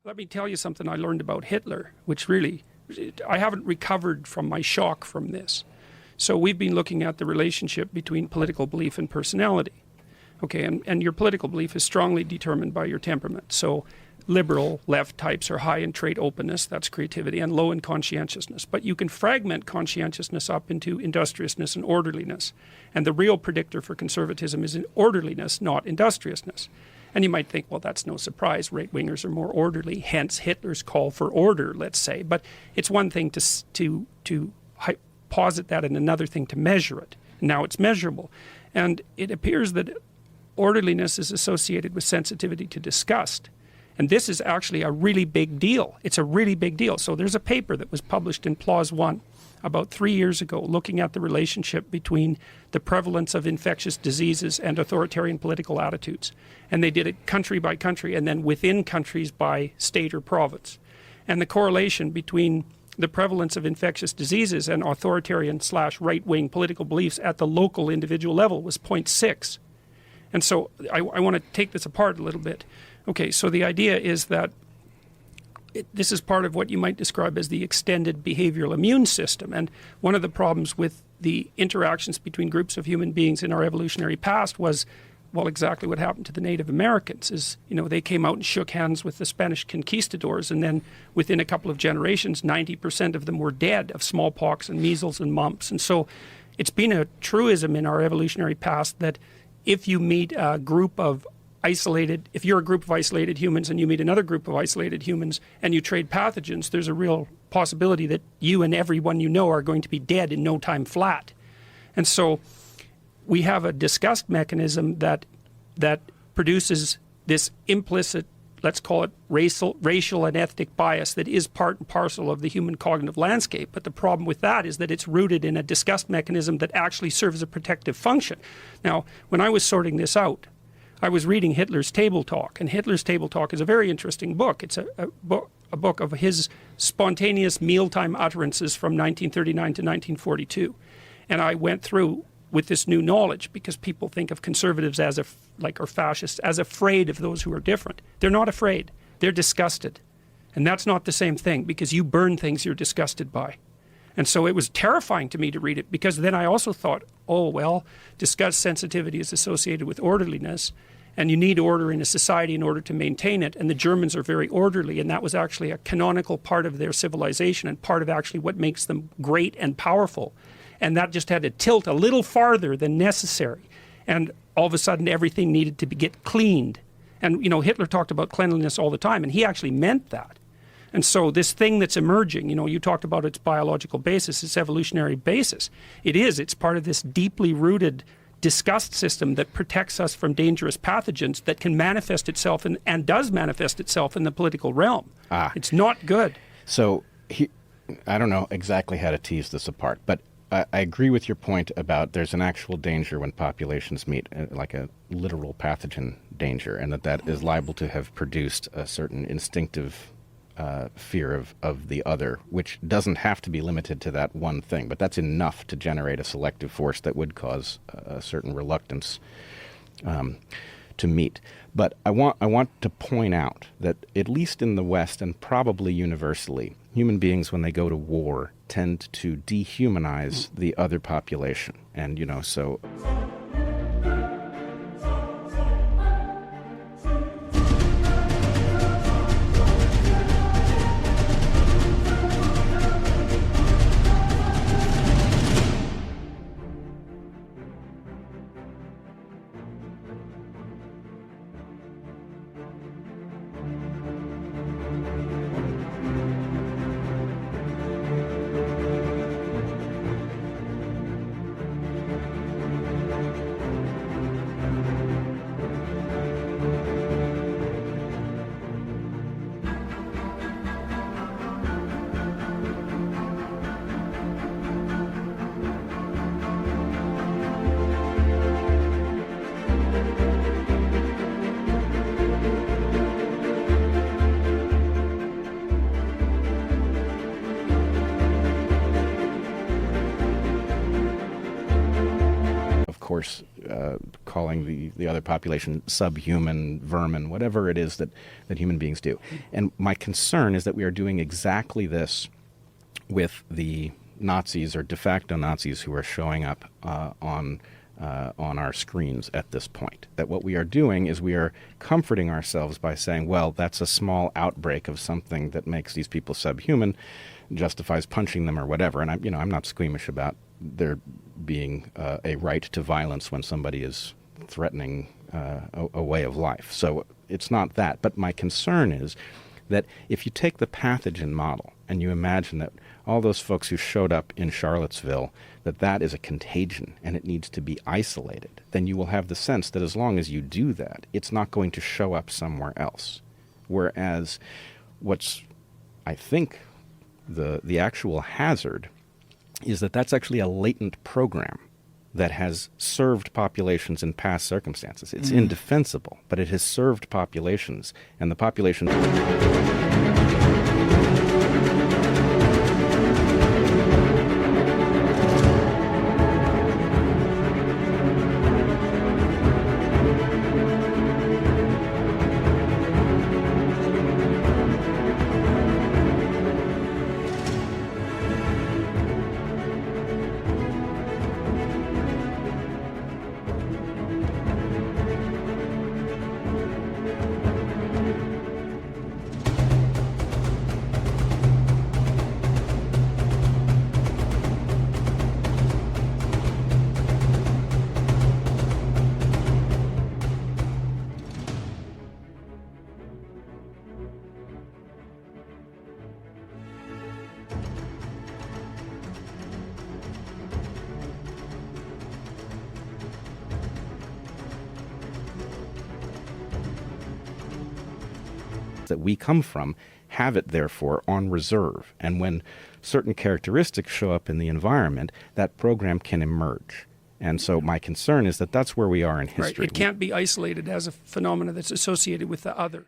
Let me tell you something I learned about Hitler, which really, I haven't recovered from my shock from this. So we've been looking at the relationship between political belief and personality. Okay, and your political belief is strongly determined by your temperament. So liberal left types are high in trait openness, that's creativity, and low in conscientiousness. But you can fragment conscientiousness up into industriousness and orderliness. And the real predictor for conservatism is in orderliness, not industriousness. And you might think, well, that's no surprise. Right-wingers are more orderly, hence Hitler's call for order, let's say. But it's one thing to posit that and another thing to measure it. Now it's measurable. And it appears that orderliness is associated with sensitivity to disgust. And this is actually a really big deal. It's a really big deal. So there's a paper that was published in PLOS One about 3 years ago looking at the relationship between the prevalence of infectious diseases and authoritarian political attitudes. And they did it country by country and then within countries by state or province. And the correlation between the prevalence of infectious diseases and authoritarian / right-wing political beliefs at the local individual level was 0.6. And so I want to take this apart a little bit. Okay, so the idea is that this is part of what you might describe as the extended behavioral immune system. And one of the problems with the interactions between groups of human beings in our evolutionary past was, well, exactly what happened to the Native Americans is, you know, they came out and shook hands with the Spanish conquistadors, and then within a couple of generations, 90% of them were dead of smallpox and measles and mumps. And so it's been a truism in our evolutionary past that if you meet a group of if you're a group of isolated humans and you meet another group of isolated humans and you trade pathogens, there's a real possibility that you and everyone you know are going to be dead in no time flat. And so we have a disgust mechanism that produces this implicit, let's call it racial and ethnic bias that is part and parcel of the human cognitive landscape. But the problem with that is that it's rooted in a disgust mechanism that actually serves a protective function. Now, when I was sorting this out, I was reading Hitler's Table Talk, and Hitler's Table Talk is a very interesting book. It's a book of his spontaneous mealtime utterances from 1939 to 1942. And I went through with this new knowledge because people think of conservatives as or fascists as afraid of those who are different. They're not afraid. They're disgusted. And that's not the same thing because you burn things you're disgusted by. And so it was terrifying to me to read it because then I also thought, oh, well, disgust sensitivity is associated with orderliness and you need order in a society in order to maintain it. And the Germans are very orderly, and that was actually a canonical part of their civilization and part of actually what makes them great and powerful. And that just had to tilt a little farther than necessary. And all of a sudden everything needed to get cleaned. And, you know, Hitler talked about cleanliness all the time, and he actually meant that. And so this thing that's emerging, you know, you talked about its biological basis, its evolutionary basis. It's part of this deeply rooted disgust system that protects us from dangerous pathogens that can manifest itself and does manifest itself in the political realm. It's not good. So I don't know exactly how to tease this apart, but I agree with your point about there's an actual danger when populations meet, like a literal pathogen danger, and that is liable to have produced a certain instinctive fear of the other, which doesn't have to be limited to that one thing, but that's enough to generate a selective force that would cause a certain reluctance to meet. But I want to point out that at least in the West and probably universally, human beings, when they go to war, tend to dehumanize the other population. And, you know, so... calling the other population subhuman, vermin, whatever it is that human beings do. And my concern is that we are doing exactly this with the Nazis or de facto Nazis who are showing up on our screens at this point. That what we are doing is we are comforting ourselves by saying, well, that's a small outbreak of something that makes these people subhuman, justifies punching them or whatever. And I'm not squeamish about there being a right to violence when somebody is threatening a way of life. So it's not that. But my concern is that if you take the pathogen model and you imagine that all those folks who showed up in Charlottesville, that is a contagion and it needs to be isolated, then you will have the sense that as long as you do that, it's not going to show up somewhere else. Whereas what's, I think, the actual hazard is that that's actually a latent program that has served populations in past circumstances. It's indefensible, but it has served populations, and the populations... that we come from have it, therefore, on reserve. And when certain characteristics show up in the environment, that program can emerge. And so my concern is that that's where we are in history. Right. It can't be isolated as a phenomena that's associated with the other.